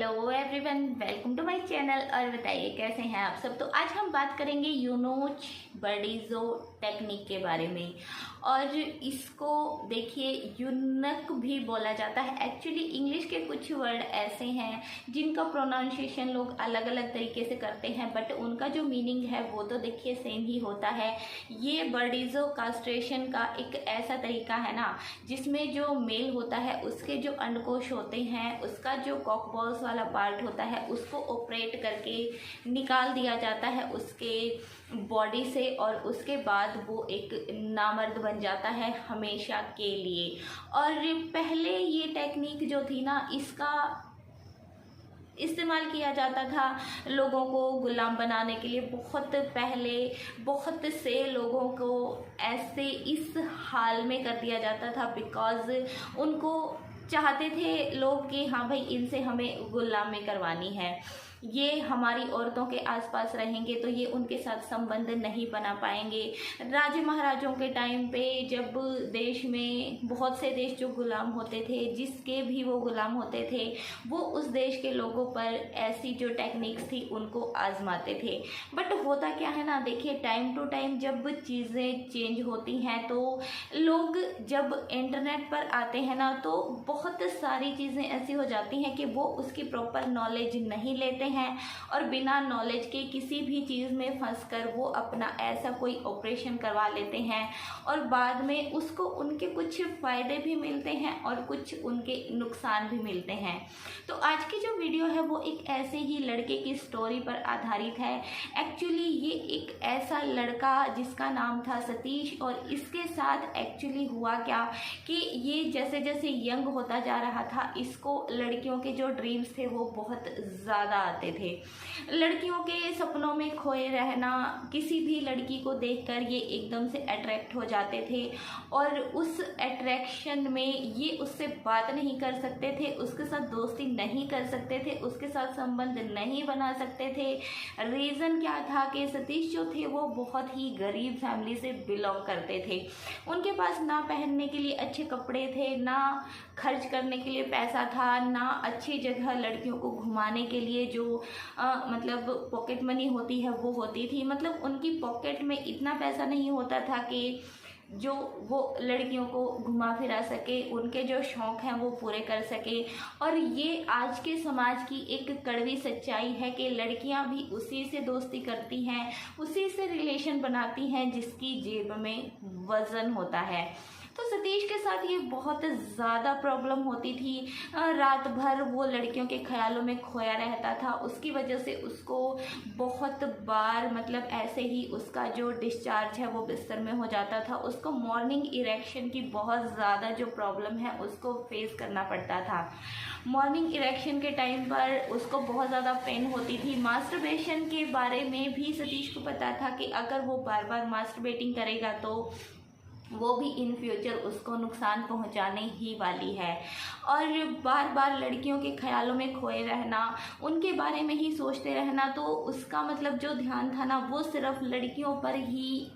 Hello everyone, welcome to my channel. और बताइए कैसे हैं आप सब। तो आज हम बात करेंगे यूनोच बर्डिज़ो टेक्निक के बारे में। और इसको देखिए यूनक भी बोला जाता है। एक्चुअली इंग्लिश के कुछ वर्ड ऐसे हैं जिनका प्रोनाउंसिएशन लोग अलग अलग तरीके से करते हैं, बट उनका जो मीनिंग है वो तो देखिए सेम ही होता है। ये बर्डिज़ो कास्ट्रेशन का एक ऐसा तरीका है ना, जिसमें जो मेल होता है उसके जो अंडकोश होते हैं, उसका जो कॉक बॉल्स वाला पार्ट होता है उसको ऑपरेट करके निकाल दिया जाता है उसके बॉडी से, और उसके बाद वो एक नामर्द बन जाता है हमेशा के लिए। और पहले ये टेक्निक जो थी ना, इसका इस्तेमाल किया जाता था लोगों को गुलाम बनाने के लिए। बहुत पहले बहुत से लोगों को ऐसे इस हाल में कर दिया जाता था बिकॉज़ उनको चाहते थे लोग कि हाँ भाई इनसे हमें गुलामी करवानी है, ये हमारी औरतों के आसपास रहेंगे तो ये उनके साथ संबंध नहीं बना पाएंगे। राजे महाराजों के टाइम पे जब देश में बहुत से देश जो गुलाम होते थे, जिसके भी वो गुलाम होते थे, वो उस देश के लोगों पर ऐसी जो टेक्निक्स थी उनको आजमाते थे। बट होता क्या है ना, देखिए टाइम टू टाइम जब चीज़ें चेंज होती हैं तो लोग जब इंटरनेट पर आते हैं ना, तो बहुत सारी चीज़ें ऐसी हो जाती हैं कि वो उसकी प्रॉपर नॉलेज नहीं लेते हैं और बिना नॉलेज के किसी भी चीज़ में फंसकर वो अपना ऐसा कोई ऑपरेशन करवा लेते हैं, और बाद में उसको उनके कुछ फ़ायदे भी मिलते हैं और कुछ उनके नुकसान भी मिलते हैं। तो आज की जो वीडियो है वो एक ऐसे ही लड़के की स्टोरी पर आधारित है। एक्चुअली ये एक ऐसा लड़का जिसका नाम था सतीश, और इसके साथ एक्चुअली हुआ क्या कि ये जैसे जैसे यंग होता जा रहा था, इसको लड़कियों के जो ड्रीम्स थे वो बहुत ज़्यादा आते थे। लड़कियों के सपनों में खोए रहना, किसी भी लड़की को देखकर ये एकदम से अट्रैक्ट हो जाते थे, और उस अट्रैक्शन में ये उससे बात नहीं कर सकते थे, उसके साथ दोस्ती नहीं कर सकते थे, उसके साथ संबंध नहीं बना सकते थे। रीज़न क्या था कि सतीश जो थे वो बहुत ही गरीब फैमिली से बिलोंग करते थे। उनके पास ना पहनने के लिए अच्छे कपड़े थे, ना खर्च करने के लिए पैसा था, ना अच्छी जगह लड़कियों को घुमाने के लिए जो मतलब पॉकेट मनी होती है वो होती थी। मतलब उनकी पॉकेट में इतना पैसा नहीं होता था कि जो वो लड़कियों को घुमा फिरा सके, उनके जो शौक़ हैं वो पूरे कर सके। और ये आज के समाज की एक कड़वी सच्चाई है कि लड़कियां भी उसी से दोस्ती करती हैं, उसी से रिलेशन बनाती हैं जिसकी जेब में वज़न होता है। तो सतीश के साथ ये बहुत ज़्यादा प्रॉब्लम होती थी। रात भर वो लड़कियों के ख्यालों में खोया रहता था। उसकी वजह से उसको बहुत बार मतलब ऐसे ही उसका जो डिस्चार्ज है वो बिस्तर में हो जाता था। उसको मॉर्निंग इरेक्शन की बहुत ज़्यादा जो प्रॉब्लम है उसको फेस करना पड़ता था। मॉर्निंग इरेक्शन के टाइम पर उसको बहुत ज़्यादा पेन होती थी। मास्टरबेशन के बारे में भी सतीश को पता था कि अगर वो बार बार मास्टरबेटिंग करेगा तो वो भी इन फ्यूचर उसको नुकसान पहुंचाने ही वाली है। और बार बार लड़कियों के ख्यालों में खोए रहना, उनके बारे में ही सोचते रहना, तो उसका मतलब जो ध्यान था ना वो सिर्फ लड़कियों पर ही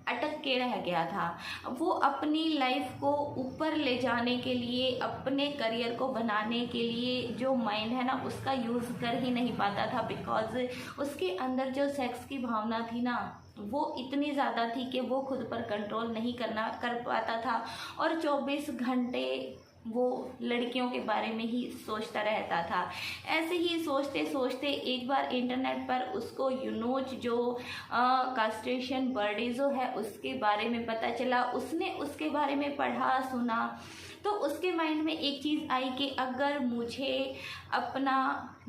अटक के रह गया था। वो अपनी लाइफ को ऊपर ले जाने के लिए, अपने करियर को बनाने के लिए जो माइंड है ना उसका यूज़ कर ही नहीं पाता था, बिकॉज़ उसके अंदर जो सेक्स की भावना थी ना वो इतनी ज़्यादा थी कि वो खुद पर कंट्रोल नहीं कर पाता था, और 24 घंटे वो लड़कियों के बारे में ही सोचता रहता था। ऐसे ही सोचते सोचते एक बार इंटरनेट पर उसको यूनोच जो कास्ट्रेशन बर्डिज़ो है उसके बारे में पता चला। उसने उसके बारे में पढ़ा सुना तो उसके माइंड में एक चीज़ आई कि अगर मुझे अपना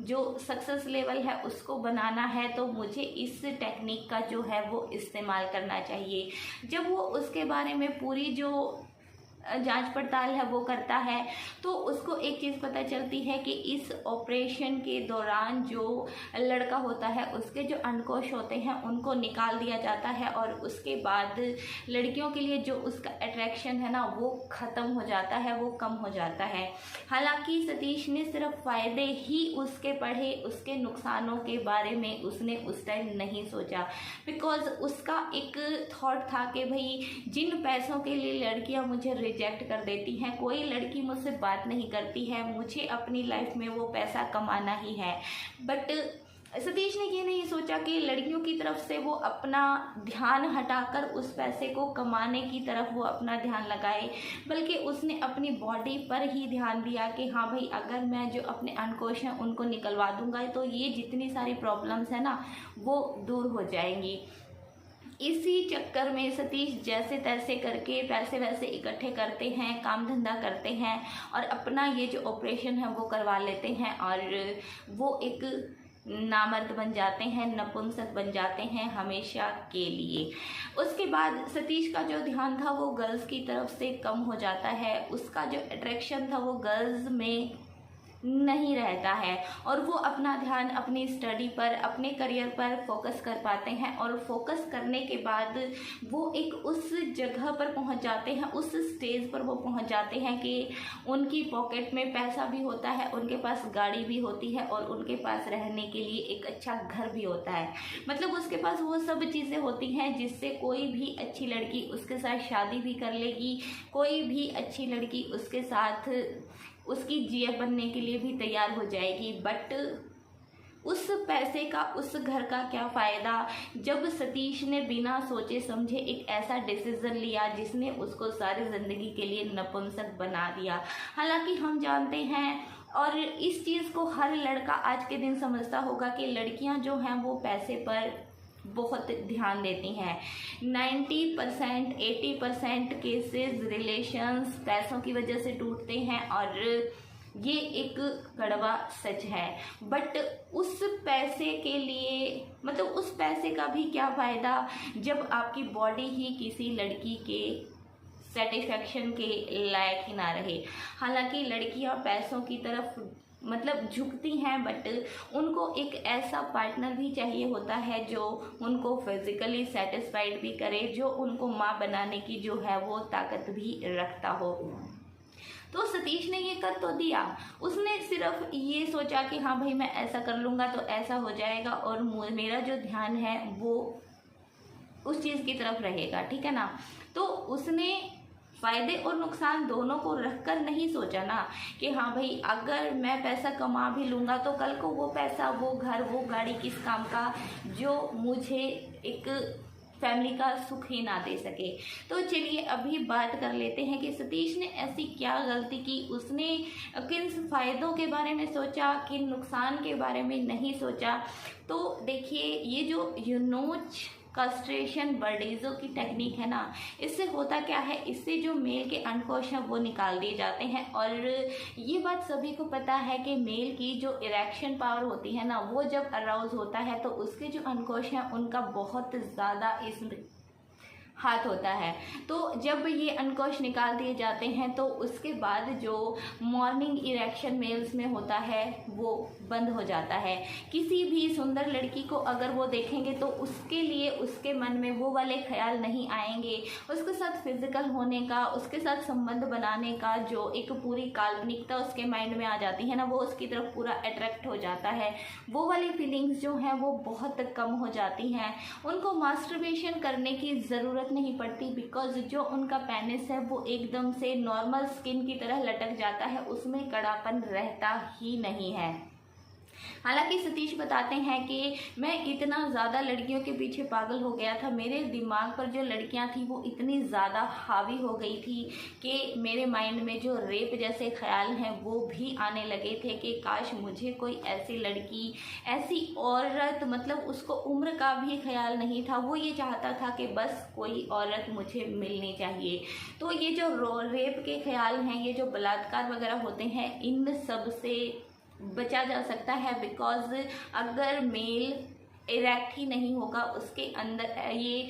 जो सक्सेस लेवल है उसको बनाना है तो मुझे इस टेक्निक का जो है वो इस्तेमाल करना चाहिए। जब वो उसके बारे में पूरी जो जांच पड़ताल है वो करता है तो उसको एक चीज़ पता चलती है कि इस ऑपरेशन के दौरान जो लड़का होता है उसके जो अंडकोश होते हैं उनको निकाल दिया जाता है, और उसके बाद लड़कियों के लिए जो उसका अट्रैक्शन है ना वो ख़त्म हो जाता है, वो कम हो जाता है। हालांकि सतीश ने सिर्फ फ़ायदे ही उसके पढ़े, उसके नुकसानों के बारे में उसने उस टाइम नहीं सोचा, बिकॉज़ उसका एक थॉट था कि भाई जिन पैसों के लिए लड़कियां मुझे रिजेक्ट कर देती हैं, कोई लड़की मुझसे बात नहीं करती है, मुझे अपनी लाइफ में वो पैसा कमाना ही है। बट सतीश ने ये नहीं सोचा कि लड़कियों की तरफ से वो अपना ध्यान हटाकर उस पैसे को कमाने की तरफ वो अपना ध्यान लगाए, बल्कि उसने अपनी बॉडी पर ही ध्यान दिया कि हाँ भाई, अगर मैं जो अपने अनकोश हैं उनको निकलवा दूंगा तो ये जितनी सारी प्रॉब्लम्स है ना वो दूर हो जाएंगी। इसी चक्कर में सतीश जैसे तैसे करके पैसे वैसे इकट्ठे करते हैं, काम धंधा करते हैं और अपना ये जो ऑपरेशन है वो करवा लेते हैं और वो एक नामर्द बन जाते हैं, नपुंसक बन जाते हैं हमेशा के लिए। उसके बाद सतीश का जो ध्यान था वो गर्ल्स की तरफ से कम हो जाता है, उसका जो अट्रैक्शन था वो गर्ल्स में नहीं रहता है और वो अपना ध्यान अपनी स्टडी पर, अपने करियर पर फोकस कर पाते हैं और फोकस करने के बाद वो एक उस जगह पर पहुंच जाते हैं, उस स्टेज पर वो पहुंच जाते हैं कि उनकी पॉकेट में पैसा भी होता है, उनके पास गाड़ी भी होती है और उनके पास रहने के लिए एक अच्छा घर भी होता है। मतलब उसके पास वो सब चीज़ें होती हैं जिससे कोई भी अच्छी लड़की उसके साथ शादी भी कर लेगी, कोई भी अच्छी लड़की उसके साथ उसकी जीएफ बनने के लिए भी तैयार हो जाएगी। बट उस पैसे का, उस घर का क्या फ़ायदा जब सतीश ने बिना सोचे समझे एक ऐसा डिसीज़न लिया जिसने उसको सारी ज़िंदगी के लिए नपुंसक बना दिया। हालांकि हम जानते हैं और इस चीज़ को हर लड़का आज के दिन समझता होगा कि लड़कियां जो हैं वो पैसे पर बहुत ध्यान देती हैं। 90% 80% केसेस रिलेशंस पैसों की वजह से टूटते हैं और ये एक कड़वा सच है। बट उस पैसे के लिए, मतलब उस पैसे का भी क्या फ़ायदा जब आपकी बॉडी ही किसी लड़की के सेटिस्फैक्शन के लायक ही ना रहे। हालांकि लड़कियां पैसों की तरफ मतलब झुकती हैं, बट उनको एक ऐसा पार्टनर भी चाहिए होता है जो उनको फिजिकली सेटिस्फाइड भी करे, जो उनको माँ बनाने की जो है वो ताकत भी रखता हो। तो सतीश ने ये कर तो दिया, उसने सिर्फ ये सोचा कि हाँ भाई मैं ऐसा कर लूँगा तो ऐसा हो जाएगा और मेरा जो ध्यान है वो उस चीज़ की तरफ रहेगा, ठीक है ना। तो उसने फ़ायदे और नुकसान दोनों को रखकर नहीं सोचा ना कि हाँ भाई अगर मैं पैसा कमा भी लूँगा तो कल को वो पैसा, वो घर, वो गाड़ी किस काम का जो मुझे एक फैमिली का सुख ही ना दे सके। तो चलिए अभी बात कर लेते हैं कि सतीश ने ऐसी क्या गलती की, उसने किन फ़ायदों के बारे में सोचा, किन नुकसान के बारे में नहीं सोचा। तो देखिए ये जो यूनोच कास्ट्रेशन बर्डेजो की टेक्निक है ना, इससे होता क्या है, इससे जो मेल के अंडकोश हैं वो निकाल दिए जाते हैं। और ये बात सभी को पता है कि मेल की जो इरेक्शन पावर होती है ना वो जब अराउज होता है तो उसके जो अंडकोश हैं उनका बहुत ज़्यादा इसमें हाथ होता है। तो जब ये अंडकोश निकाल दिए जाते हैं तो उसके बाद जो मॉर्निंग इरेक्शन मेल्स में होता है वो बंद हो जाता है। किसी भी सुंदर लड़की को अगर वो देखेंगे तो उसके लिए उसके मन में वो वाले ख्याल नहीं आएंगे, उसके साथ फिजिकल होने का, उसके साथ संबंध बनाने का जो एक पूरी काल्पनिकता उसके माइंड में आ जाती है ना, वो उसकी तरफ पूरा अट्रैक्ट हो जाता है। वो वाली फीलिंग्स जो हैं वो बहुत कम हो जाती हैं। उनको मास्टरबेशन करने की ज़रूरत नहीं पड़ती, बिकॉज जो उनका पेनिस है वो एकदम से नॉर्मल स्किन की तरह लटक जाता है, उसमें कड़ापन रहता ही नहीं है। हालांकि सतीश बताते हैं कि मैं इतना ज़्यादा लड़कियों के पीछे पागल हो गया था, मेरे दिमाग पर जो लड़कियां थी वो इतनी ज़्यादा हावी हो गई थी कि मेरे माइंड में जो रेप जैसे ख्याल हैं वो भी आने लगे थे कि काश मुझे कोई ऐसी लड़की, ऐसी औरत, मतलब उसको उम्र का भी ख्याल नहीं था, वो ये चाहता था कि बस कोई औरत मुझे मिलनी चाहिए। तो ये जो रेप के ख्याल हैं, ये जो बलात्कार वगैरह होते हैं, इन सब से बचा जा सकता है। बिकॉज अगर मेल इरेक्ट ही नहीं होगा, उसके अंदर ये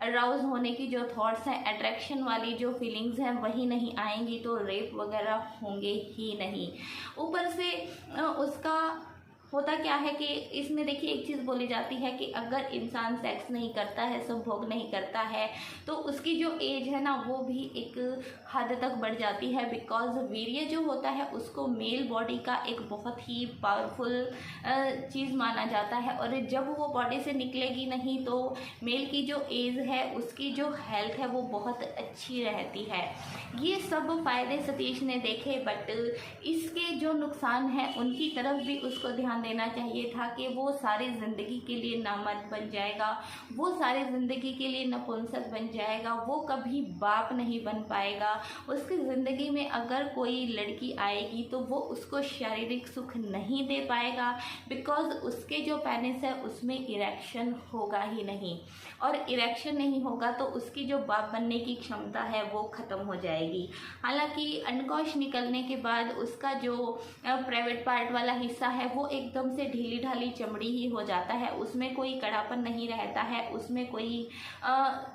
अराउज होने की जो थॉट्स हैं, अट्रैक्शन वाली जो फीलिंग्स हैं वही नहीं आएंगी, तो रेप वगैरह होंगे ही नहीं। ऊपर से उसका होता क्या है कि इसमें देखिए एक चीज़ बोली जाती है कि अगर इंसान सेक्स नहीं करता है, संभोग नहीं करता है, तो उसकी जो एज है ना वो भी एक हद तक बढ़ जाती है। बिकॉज वीर्य जो होता है उसको मेल बॉडी का एक बहुत ही पावरफुल चीज़ माना जाता है, और जब वो बॉडी से निकलेगी नहीं तो मेल की जो एज है उसकी जो हेल्थ है वो बहुत अच्छी रहती है। ये सब फ़ायदे सतीश ने देखे, बट इसके जो नुकसान हैं उनकी तरफ भी उसको ध्यान देना चाहिए था कि वो सारी ज़िंदगी के लिए नामर्द बन जाएगा, वो सारी ज़िंदगी के लिए नपुंसक बन जाएगा, वो कभी बाप नहीं बन पाएगा। उसकी ज़िंदगी में अगर कोई लड़की आएगी तो वो उसको शारीरिक सुख नहीं दे पाएगा, बिकॉज उसके जो पेनिस है उसमें इरेक्शन होगा ही नहीं, और इरेक्शन नहीं होगा तो उसकी जो बाप बनने की क्षमता है वो ख़त्म हो जाएगी। हालांकि अंडकोश निकलने के बाद उसका जो प्राइवेट पार्ट वाला हिस्सा है वो एकदम से ढीली ढाली चमड़ी ही हो जाता है, उसमें कोई कड़ापन नहीं रहता है, उसमें कोई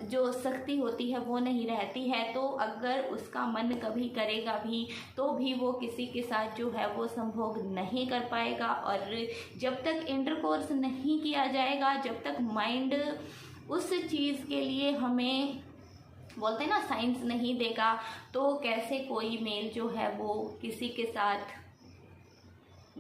जो सख्ती होती है वो नहीं रहती है। तो अगर उसका मन कभी करेगा भी तो भी वो किसी के साथ जो है वो संभोग नहीं कर पाएगा, और जब तक इंटरकोर्स नहीं किया जाएगा, जब तक माइंड उस चीज़ के लिए हमें बोलते हैं ना साइंस नहीं देगा, तो कैसे कोई मेल जो है वो किसी के साथ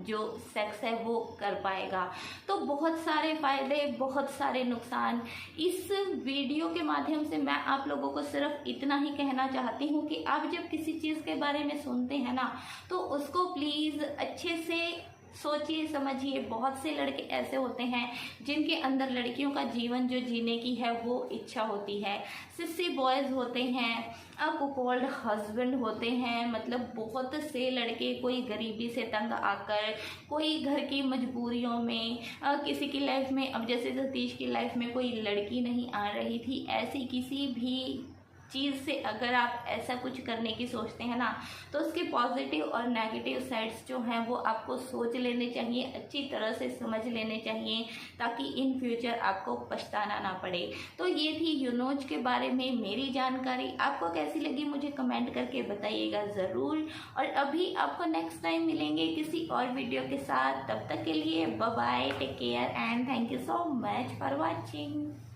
जो सेक्स है वो कर पाएगा। तो बहुत सारे फ़ायदे, बहुत सारे नुकसान। इस वीडियो के माध्यम से मैं आप लोगों को सिर्फ इतना ही कहना चाहती हूँ कि आप जब किसी चीज़ के बारे में सुनते हैं ना तो उसको प्लीज़ अच्छे से सोचिए समझिए। बहुत से लड़के ऐसे होते हैं जिनके अंदर लड़कियों का जीवन जो जीने की है वो इच्छा होती है। सिस्सी बॉयज़ होते हैं, कुपोल्ड हस्बैंड होते हैं, मतलब बहुत से लड़के कोई गरीबी से तंग आकर, कोई घर की मजबूरियों में, किसी की लाइफ में, अब जैसे सतीश की लाइफ में कोई लड़की नहीं आ रही थी, ऐसी किसी भी चीज़ से अगर आप ऐसा कुछ करने की सोचते हैं ना तो उसके पॉजिटिव और नेगेटिव साइड्स जो हैं वो आपको सोच लेने चाहिए, अच्छी तरह से समझ लेने चाहिए, ताकि इन फ्यूचर आपको पछताना ना पड़े। तो ये थी यूनोज के बारे में मेरी जानकारी। आपको कैसी लगी मुझे कमेंट करके बताइएगा ज़रूर, और अभी आपको नेक्स्ट टाइम मिलेंगे किसी और वीडियो के साथ। तब तक के लिए bye bye, take care and thank you so much for watching.